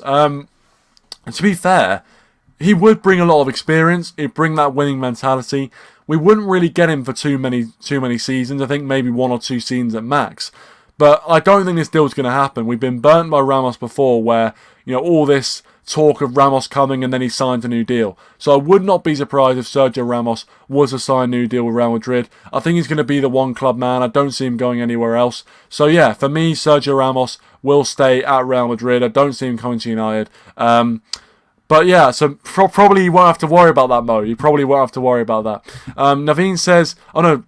he would bring a lot of experience. He'd bring that winning mentality. We wouldn't really get him for too many seasons. I think maybe 1 or 2 seasons at max. But I don't think this deal's going to happen. We've been burnt by Ramos before, where all this talk of Ramos coming and then he signed a new deal. So I would not be surprised if Sergio Ramos was to sign a new deal with Real Madrid. I think he's going to be the one club man. I don't see him going anywhere else. So yeah, for me, Sergio Ramos will stay at Real Madrid. I don't see him coming to United. But yeah, so probably you won't have to worry about that, Mo. You probably won't have to worry about that. Naveen says,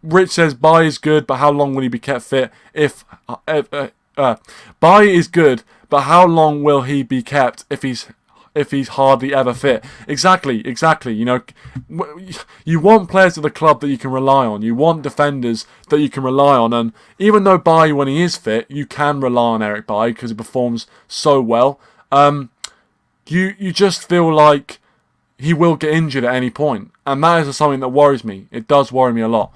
Rich says, Bai is good, but how long will he be kept fit if Bailly is good, but how long will he be kept if he's hardly ever fit? Exactly. You know, you want players at the club that you can rely on. You want defenders that you can rely on. And even though Bailly, when he is fit, you can rely on Eric Bailly because he performs so well. You just feel like he will get injured at any point, and that is something that worries me. It does worry me a lot.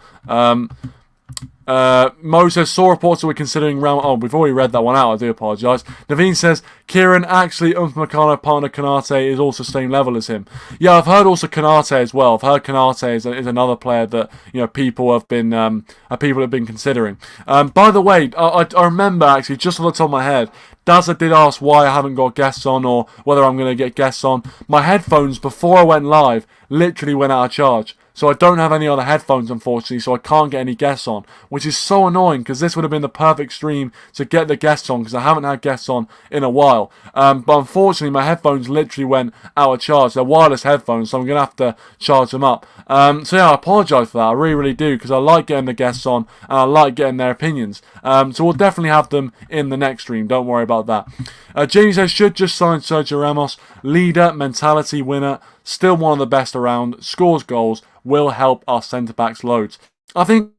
Mo says, saw reports that we're considering round... Oh, we've already read that one out. I do apologise. Naveen says, Kieran, actually, Upamecano partner Konate is also same level as him. Yeah, I've heard also Konate as well. I've heard Konate is another player that, you know, people have been considering. By the way, I remember, actually, just on the top of my head, Dazza did ask why I haven't got guests on or whether I'm going to get guests on. My headphones, before I went live, literally went out of charge. So I don't have any other headphones, unfortunately, so I can't get any guests on, which is so annoying because this would have been the perfect stream to get the guests on because I haven't had guests on in a while. But unfortunately, my headphones literally went out of charge. They're wireless headphones, so I'm going to have to charge them up. So yeah, I apologise for that. I really, really do because I like getting the guests on and I like getting their opinions. So we'll definitely have them in the next stream. Don't worry about that. Jamie says, should just sign Sergio Ramos. Leader, mentality, winner. Still one of the best around. Scores goals. Will help our centre-backs loads. I think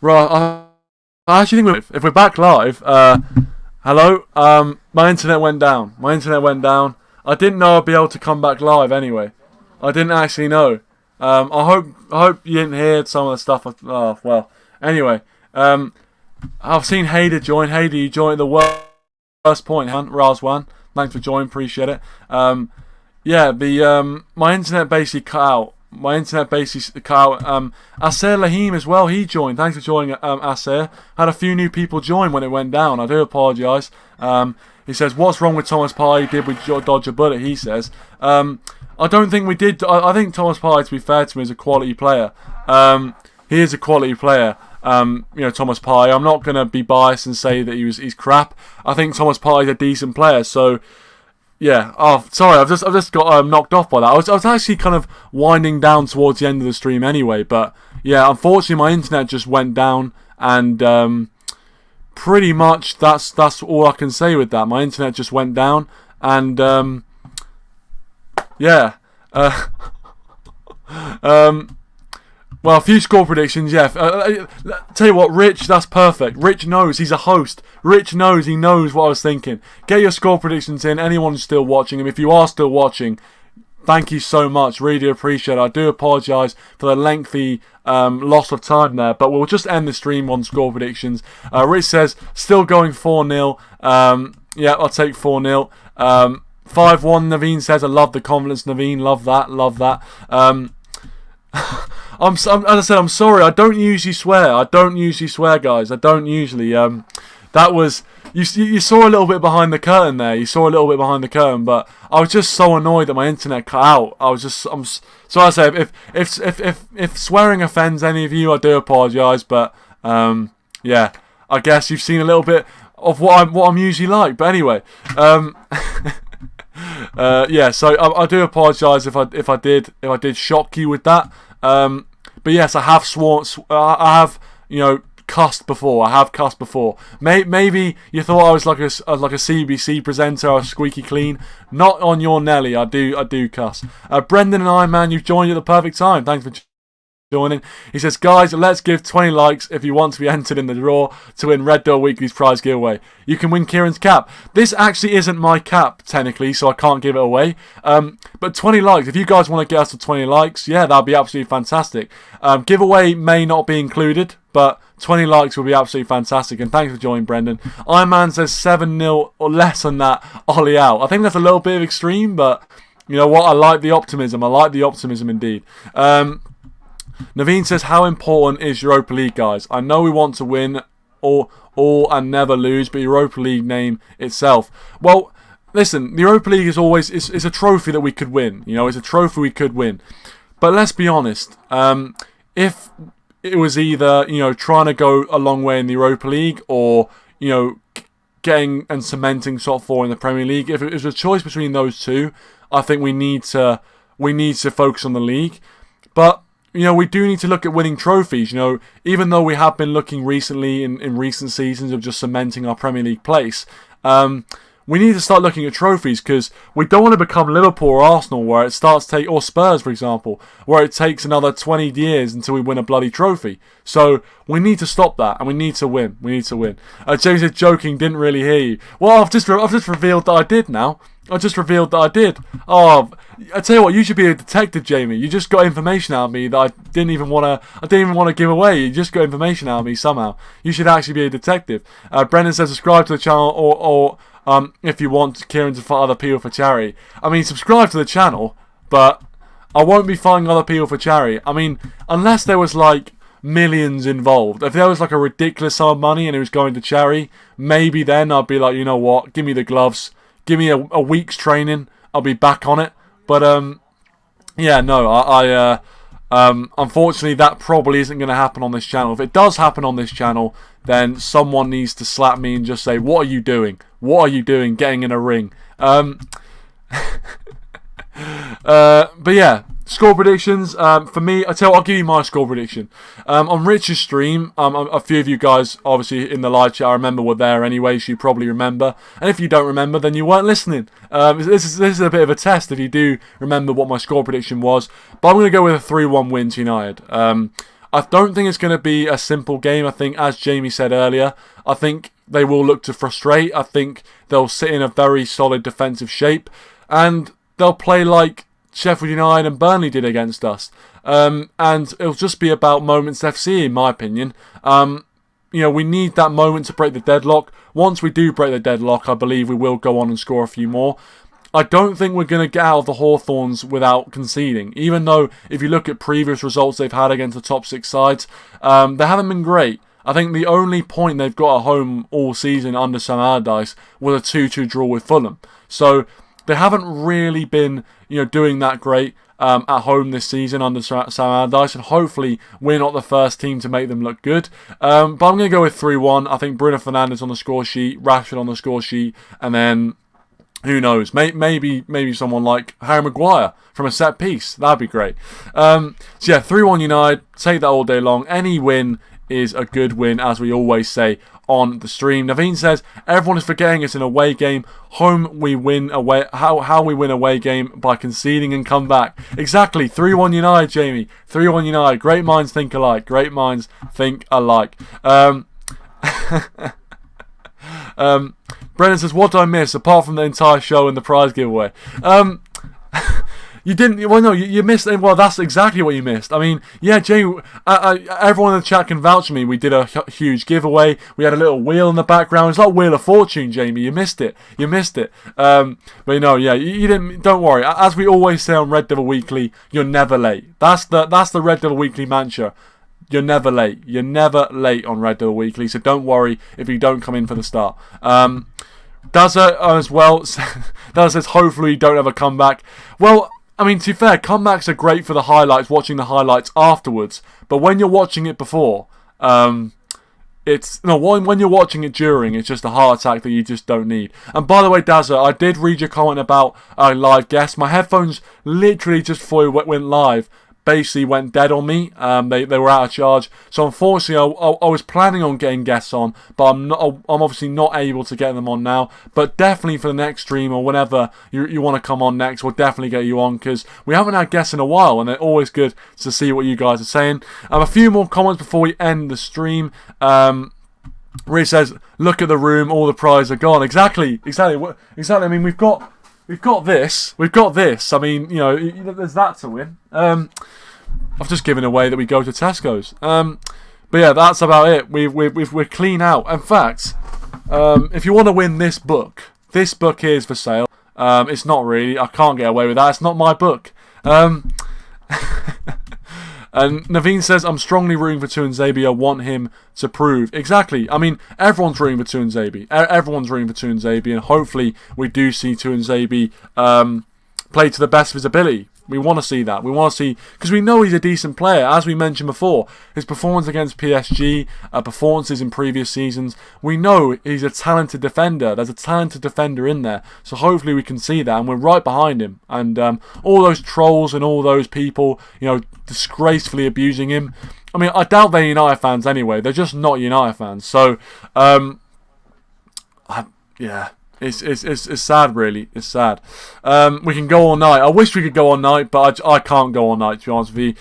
Right, I actually think if we're back live, hello, my internet went down. I didn't know I'd be able to come back live anyway. I didn't actually know. I hope you didn't hear some of the stuff. Oh, well. Anyway, I've seen Hader join. Hader, you joined the worst point, Razwan. Thanks for joining, appreciate it. Yeah, my internet basically cut out. Aser Lahim as well, he joined. Thanks for joining, Aser. Had a few new people join when it went down. I do apologise. He says, what's wrong with Thomas Partey? Did we dodge a bullet, he says. I don't think we did. I think Thomas Partey, to be fair to me, is a quality player. He is a quality player. Thomas Partey. I'm not going to be biased and say that he's crap. I think Thomas Partey's a decent player. So, yeah. Oh, sorry. I've just got knocked off by that. I was actually kind of winding down towards the end of the stream anyway. But yeah, unfortunately, my internet just went down, and pretty much that's all I can say with that. My internet just went down, and yeah. Well, a few score predictions, yeah. Tell you what, Rich, that's perfect. Rich knows, he's a host. Rich knows, he knows what I was thinking. Get your score predictions in, anyone who's still watching. And if you are still watching, thank you so much. Really do appreciate it. I do apologise for the lengthy loss of time there. But we'll just end the stream on score predictions. Rich says, still going 4-0. Yeah, I'll take 4-0. 5-1, Naveen says, I love the confidence, Naveen. Love that. As I said, I'm sorry. I don't usually swear. Guys. I don't usually. That was you saw a little bit behind the curtain there. But I was just so annoyed that my internet cut out. So I say if swearing offends any of you, I do apologise. But yeah, I guess you've seen a little bit of what I'm usually like. But anyway, yeah. So I do apologise if I did shock you with that. But yes, I have cussed before. Maybe you thought I was like a CBC presenter, I was squeaky clean. Not on your Nelly. I do cuss. Brendan and I, man, you've joined at the perfect time. Thanks for joining. He says, guys, let's give 20 likes if you want to be entered in the draw to win Red Door Weekly's prize giveaway. You can win Kieran's cap. This actually isn't my cap, technically, so I can't give it away. But 20 likes, if you guys want to get us to 20 likes, yeah, that'd be absolutely fantastic. Giveaway may not be included, but 20 likes will be absolutely fantastic. And thanks for joining, Brendan. Iron Man says 7-0 or less than that, Ollie out. I think that's a little bit of extreme, but you know what? I like the optimism. Indeed. Naveen says, how important is Europa League, guys? I know we want to win all and never lose, but Europa League name itself. Well, listen, the Europa League is always is a trophy that we could win. It's a trophy we could win. But let's be honest. If it was either, trying to go a long way in the Europa League or, getting and cementing top 4 in the Premier League, if it was a choice between those two, I think we need to focus on the league. But we do need to look at winning trophies. Even though we have been looking recently in recent seasons of just cementing our Premier League place, we need to start looking at trophies, because we don't want to become Liverpool or Arsenal, where it starts or Spurs, for example, where it takes another 20 years until we win a bloody trophy. So we need to stop that, and we need to win. James is joking, didn't really hear you. Well, I've just revealed that I did now. Oh, I tell you what, you should be a detective, Jamie. You just got information out of me that I didn't even want to give away. You just got information out of me somehow. You should actually be a detective. Brendan says subscribe to the channel or if you want Kieran to fight other people for charity. I mean, subscribe to the channel, but I won't be fighting other people for charity. I mean, unless there was like millions involved. If there was like a ridiculous sum of money and it was going to charity, maybe then I'd be like, you know what, give me the gloves. Give me a week's training, I'll be back on it. But yeah, no, I unfortunately that probably isn't going to happen on this channel. If it does happen on this channel, then someone needs to slap me and just say, "What are you doing? Getting in a ring?" But yeah, score predictions. For me, I'll give you my score prediction. On Rich's stream, a few of you guys, obviously in the live chat, I remember were there anyway, so you probably remember. And if you don't remember, then you weren't listening. This is a bit of a test if you do remember what my score prediction was. But I'm going to go with a 3-1 win to United. I don't think it's going to be a simple game. I think, as Jamie said earlier, I think they will look to frustrate. I think they'll sit in a very solid defensive shape, and they'll play like Sheffield United and Burnley did against us. And it'll just be about moments FC, in my opinion. We need that moment to break the deadlock. Once we do break the deadlock, I believe we will go on and score a few more. I don't think we're going to get out of the Hawthornes without conceding, even though if you look at previous results they've had against the top 6 sides, they haven't been great. I think the only point they've got at home all season under Sam Allardyce was a 2-2 draw with Fulham. So they haven't really been doing that great at home this season under Sam Allardyce, and hopefully we're not the first team to make them look good. But I'm going to go with 3-1. I think Bruno Fernandes on the score sheet, Rashford on the score sheet, and then who knows? Maybe someone like Harry Maguire from a set piece. That'd be great. So yeah, 3-1 United. Take that all day long. Any win is a good win, as we always say on the stream. Naveen says, everyone is forgetting it's an away game. Home we win away. How we win away game? By conceding and come back. Exactly. 3-1 United, Jamie. 3-1 United. Great minds think alike. Great minds think alike. Brennan says, what did I miss apart from the entire show and the prize giveaway? You didn't. Well, no, you missed. Well, that's exactly what you missed. I mean, yeah, Jamie. Everyone in the chat can vouch for me. We did a huge giveaway. We had a little wheel in the background. It's like Wheel of Fortune, Jamie. You missed it. But yeah, you didn't. Don't worry. As we always say on Red Devil Weekly, you're never late. That's the Red Devil Weekly mantra. You're never late. You're never late on Red Devil Weekly, so don't worry if you don't come in for the start. Dazza as well. Dazza says, hopefully you don't ever come back. Well, I mean, to be fair, comebacks are great for the highlights, watching the highlights afterwards. But when you're watching it before, when you're watching it during, it's just a heart attack that you just don't need. And by the way, Dazza, I did read your comment about live guests. My headphones literally just before it went live basically went dead on me. They were out of charge, so unfortunately I was planning on getting guests on, but I'm obviously not able to get them on now. But definitely for the next stream or whenever you want to come on next, we'll definitely get you on, because we haven't had guests in a while and they're always good to see what you guys are saying. A few more comments before we end the stream. Rhys says, look at the room, all the prizes are gone. Exactly. I mean, we've got this. I mean, there's that to win. I've just given away that we go to Tesco's. But yeah, that's about it. We're clean out. In fact, if you want to win this book is for sale. It's not really. I can't get away with that. It's not my book. And Naveen says, I'm strongly rooting for Tuanzebe. I want him to prove. Exactly. I mean, everyone's rooting for Tuanzebe. Everyone's rooting for Tuanzebe, and hopefully we do see Tuanzebe play to the best of his ability. We want to see that. We want to see, because we know he's a decent player. As we mentioned before, his performance against PSG, performances in previous seasons, we know he's a talented defender. There's a talented defender in there. So hopefully we can see that, and we're right behind him. And all those trolls and all those people, disgracefully abusing him. I mean, I doubt they're United fans anyway. They're just not United fans. So, yeah. It's sad, really. It's sad. We can go all night. I wish we could go all night, but I can't go all night, to be honest with you.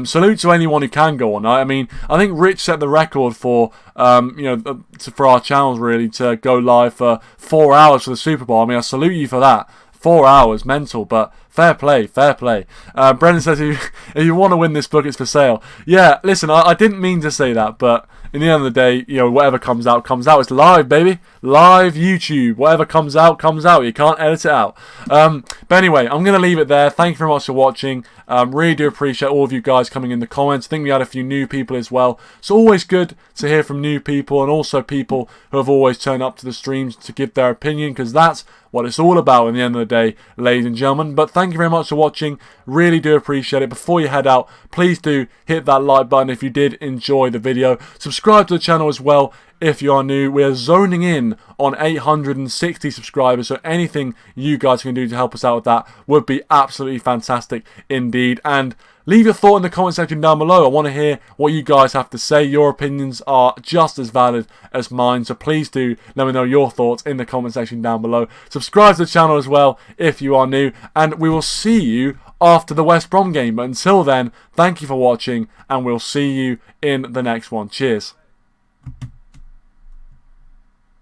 Salute to anyone who can go all night. I mean, I think Rich set the record for for our channels, really, to go live for 4 hours for the Super Bowl. I mean, I salute you for that. 4 hours, mental, but fair play. Brendan says, if you want to win this book, it's for sale. Yeah, listen, I didn't mean to say that, but in the end of the day, whatever comes out, comes out. It's live, baby. Live YouTube. Whatever comes out, comes out. You can't edit it out. But anyway, I'm going to leave it there. Thank you very much for watching. Really do appreciate all of you guys coming in the comments. I think we had a few new people as well. It's always good to hear from new people, and also people who have always turned up to the streams to give their opinion, because that's what it's all about in the end of the day, ladies and gentlemen. But thank you very much for watching. Really do appreciate it. Before you head out, please do hit that like button if you did enjoy the video. Subscribe to the channel as well if you are new. We are zoning in on 860 subscribers, so anything you guys can do to help us out with that would be absolutely fantastic indeed. And leave your thought in the comment section down below. I want to hear what you guys have to say. Your opinions are just as valid as mine, so please do let me know your thoughts in the comment section down below. Subscribe to the channel as well if you are new, and we will see you after the West Brom game. But until then, thank you for watching, and we'll see you in the next one. Cheers.